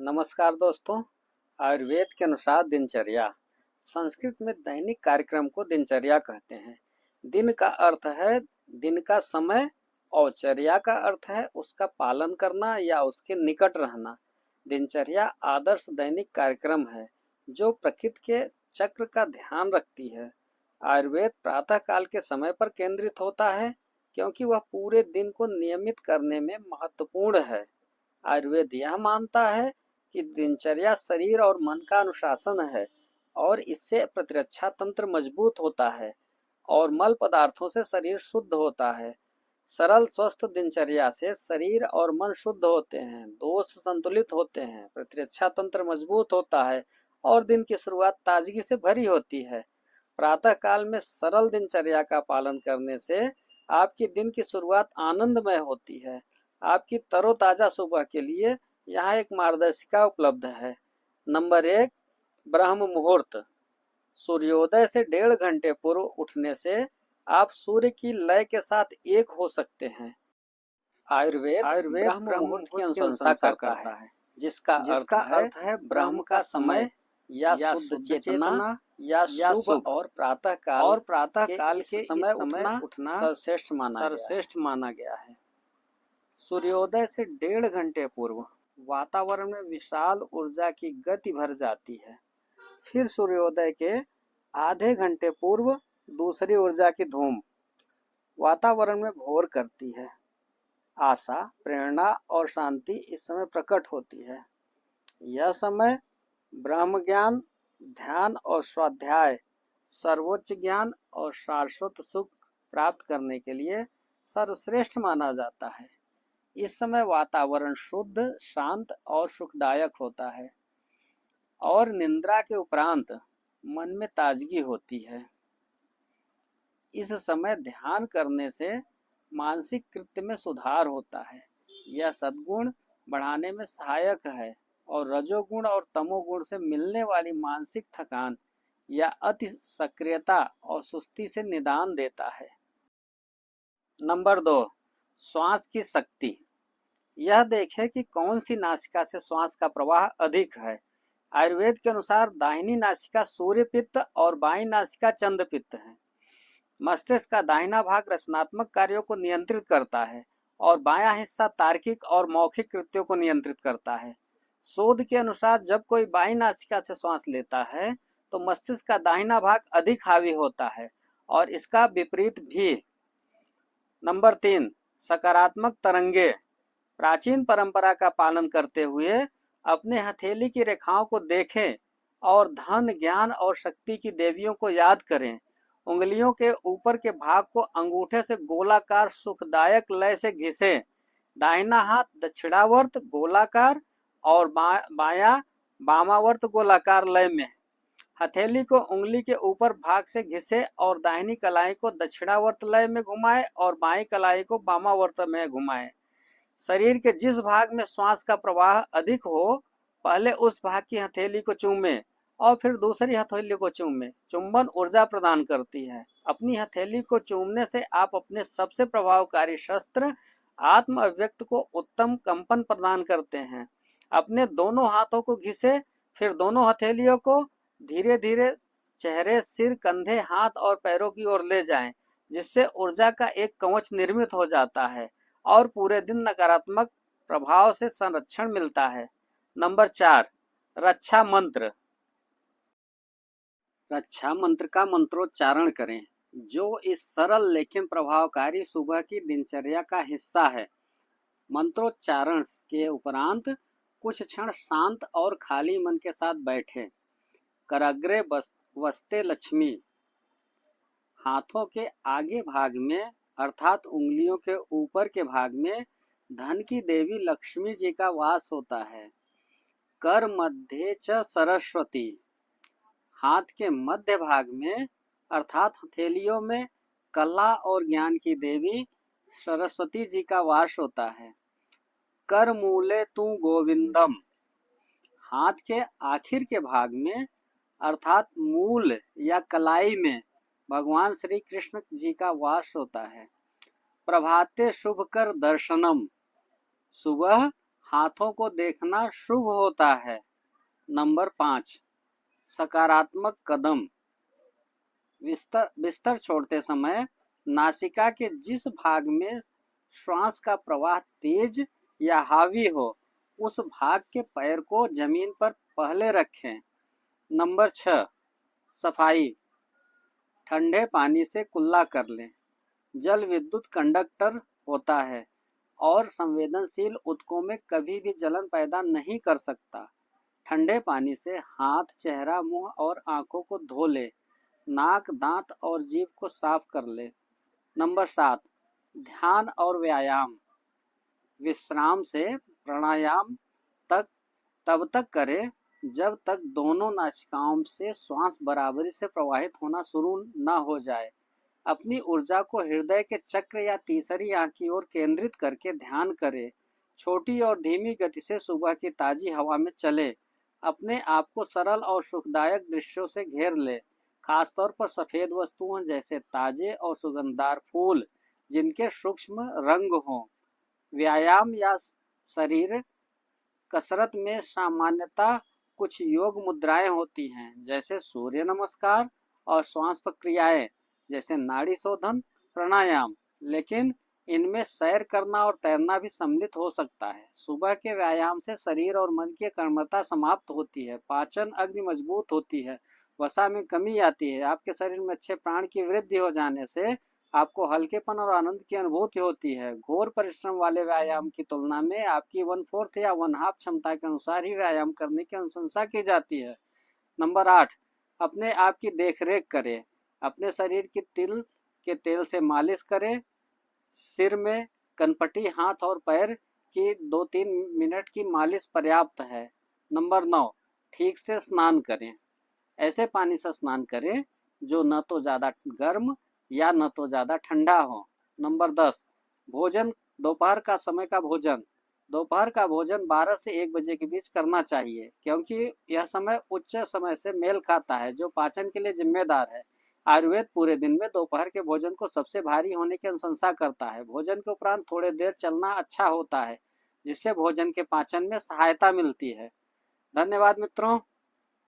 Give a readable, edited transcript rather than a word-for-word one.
नमस्कार दोस्तों। आयुर्वेद के अनुसार दिनचर्या, संस्कृत में दैनिक कार्यक्रम को दिनचर्या कहते हैं। दिन का अर्थ है दिन का समय और चर्या का अर्थ है उसका पालन करना या उसके निकट रहना। दिनचर्या आदर्श दैनिक कार्यक्रम है जो प्रकृति के चक्र का ध्यान रखती है। आयुर्वेद प्रातः काल के समय पर केंद्रित होता है क्योंकि वह पूरे दिन को नियमित करने में महत्वपूर्ण है। आयुर्वेद यह मानता है कि दिनचर्या शरीर और मन का अनुशासन है और इससे प्रतिरक्षा तंत्र मजबूत होता है और मल पदार्थों से शरीर शुद्ध होता है। सरल स्वस्थ दिनचर्या से शरीर और मन शुद्ध होते हैं, दोष संतुलित होते हैं, प्रतिरक्षा तंत्र मजबूत होता है और दिन की शुरुआत ताजगी से भरी होती है। प्रातः काल में सरल दिनचर्या का पालन करने से आपकी दिन की शुरुआत आनंदमय होती है। आपकी तरोताजा सुबह के लिए यहाँ एक मार्गदर्शिका उपलब्ध है। नंबर 1, ब्रह्म मुहूर्त। सूर्योदय से 1.5 घंटे पूर्व उठने से आप सूर्य की लय के साथ एक हो सकते हैं। आयुर्वेद ब्रह्म मुहूर्त की अनुशंसा करता है, जिसका अर्थ है ब्रह्म का समय या शुद्ध चेतना या शुभ और प्रातः काल के समय उठना सर्वश्रेष्ठ माना गया है। सूर्योदय से 1.5 घंटे पूर्व वातावरण में विशाल ऊर्जा की गति भर जाती है। फिर सूर्योदय के आधे घंटे पूर्व दूसरी ऊर्जा की धूम वातावरण में भोर करती है। आशा, प्रेरणा और शांति इस समय प्रकट होती है। यह समय ब्रह्म ज्ञान, ध्यान और स्वाध्याय, सर्वोच्च ज्ञान और शाश्वत सुख प्राप्त करने के लिए सर्वश्रेष्ठ माना जाता है। इस समय वातावरण शुद्ध, शांत और सुखदायक होता है और निद्रा के उपरांत मन में ताजगी होती है। इस समय ध्यान करने से मानसिक कृत्य में सुधार होता है। यह सद्गुण बढ़ाने में सहायक है और रजोगुण और तमोगुण से मिलने वाली मानसिक थकान या अति सक्रियता और सुस्ती से निदान देता है। नंबर 2, श्वास की शक्ति। यह देखें कि कौन सी नासिका से श्वास का प्रवाह अधिक है। आयुर्वेद के अनुसार दाहिनी नासिका सूर्य पित्त और बाईं नासिका चंद्र पित्त है। मस्तिष्क का दाहिना भाग रचनात्मक कार्यों को नियंत्रित करता है और बायां हिस्सा तार्किक और मौखिक कृत्यों को नियंत्रित करता है। शोध के अनुसार जब कोई बाईं नासिका से श्वास लेता है तो मस्तिष्क का दाहिना भाग अधिक हावी होता है और इसका विपरीत भी। नंबर 3, सकारात्मक तरंगे। प्राचीन परंपरा का पालन करते हुए अपने हथेली की रेखाओं को देखें और धन, ज्ञान और शक्ति की देवियों को याद करें। उंगलियों के ऊपर के भाग को अंगूठे से गोलाकार सुखदायक लय से घिसें। दाहिना हाथ दक्षिणावर्त गोलाकार और बायां वामावर्त गोलाकार लय में। हथेली को उंगली के ऊपर भाग से घिसे और दाहिनी कलाई को दक्षिणावर्त लय में घुमाएं और बाईं कलाई को वामावर्त में घुमाएं। शरीर के जिस भाग में श्वास का प्रवाह अधिक हो, पहले उस भाग की हथेली को चूमें और फिर दूसरी हथेली को चूमें। चुंबन ऊर्जा प्रदान करती है। अपनी हथेली को चूमने से आप अपने सबसे प्रभावकारी शस्त्र आत्म अभिव्यक्त को उत्तम कंपन प्रदान करते हैं। अपने दोनों हाथों को घिसे, फिर दोनों हथेलियों को धीरे धीरे चेहरे, सिर, कंधे, हाथ और पैरों की ओर ले जाएं, जिससे ऊर्जा का एक कवच निर्मित हो जाता है और पूरे दिन नकारात्मक प्रभाव से संरक्षण मिलता है। नंबर 4, रक्षा मंत्र। रक्षा मंत्र का मंत्रोच्चारण करें, जो इस सरल लेकिन प्रभावकारी सुबह की दिनचर्या का हिस्सा है। मंत्रोच्चारण के उपरांत कुछ क्षण शांत और खाली मन के साथ बैठें। कराग्रे वस्ते लक्ष्मी। हाथों के आगे भाग में अर्थात उंगलियों के ऊपर के भाग में धन की देवी लक्ष्मी जी का वास होता है। कर मध्य च सरस्वती। हाथ के मध्य भाग में अर्थात हथेलियों में कला और ज्ञान की देवी सरस्वती जी का वास होता है। कर मूले तू गोविंदम। हाथ के आखिर के भाग में अर्थात मूल या कलाई में भगवान श्री कृष्ण जी का वास होता है। प्रभाते शुभ कर दर्शनम। सुबह हाथों को देखना शुभ होता है। नंबर 5, सकारात्मक कदम। बिस्तर छोड़ते समय नासिका के जिस भाग में श्वास का प्रवाह तेज या हावी हो, उस भाग के पैर को जमीन पर पहले रखें। नंबर 6, सफाई। ठंडे पानी से कुल्ला कर लें। जल विद्युत कंडक्टर होता है और संवेदनशील ऊतकों में कभी भी जलन पैदा नहीं कर सकता। ठंडे पानी से हाथ, चेहरा, मुंह और आंखों को धो ले। नाक, दांत और जीभ को साफ कर ले। नंबर 7, ध्यान और व्यायाम। विश्राम से प्राणायाम तब तक करें जब तक दोनों नासिकाओं से श्वास बराबरी से प्रवाहित होना शुरू न हो जाए। अपनी ऊर्जा को हृदय के चक्र या तीसरी आंख की ओर केंद्रित करके ध्यान करें। छोटी और धीमी गति से सुबह की ताजी हवा में चले। अपने आप को सरल और सुखदायक दृश्यों से घेर ले, खासतौर पर सफेद वस्तुओं जैसे ताजे और सुगंधदार फूल जिनके सूक्ष्म रंग हों। व्यायाम या शरीर कसरत में सामान्यतः कुछ योग मुद्राएं होती हैं, जैसे सूर्य नमस्कार और श्वास प्रक्रियाएं जैसे नाड़ी शोधन, प्राणायाम, लेकिन इनमें सैर करना और तैरना भी सम्मिलित हो सकता है। सुबह के व्यायाम से शरीर और मन की कर्मठता समाप्त होती है, पाचन अग्नि मजबूत होती है, वसा में कमी आती है। आपके शरीर में अच्छे प्राण की वृद्धि हो जाने से आपको हल्केपन और आनंद की अनुभूति होती है। घोर परिश्रम वाले व्यायाम की तुलना में आपकी 1/4 या 1/2 क्षमता के अनुसार ही व्यायाम करने की अनुशंसा की जाती है। नंबर 8, अपने आप की देखरेख करें। अपने शरीर की तिल के तेल से मालिश करें। सिर में, कनपटी, हाथ और पैर की 2-3 मिनट की मालिश पर्याप्त है। नंबर 9, ठीक से स्नान करें। ऐसे पानी से स्नान करें जो न तो ज़्यादा गर्म या न तो ज़्यादा ठंडा हो। नंबर 10, भोजन। दोपहर का समय का भोजन। दोपहर का भोजन 12 से 1 बजे के बीच करना चाहिए, क्योंकि यह समय उच्च समय से मेल खाता है जो पाचन के लिए जिम्मेदार है। आयुर्वेद पूरे दिन में दोपहर के भोजन को सबसे भारी होने की अनुशंसा करता है। भोजन के उपरांत थोड़ी देर चलना अच्छा होता है, जिससे भोजन के पाचन में सहायता मिलती है। धन्यवाद मित्रों।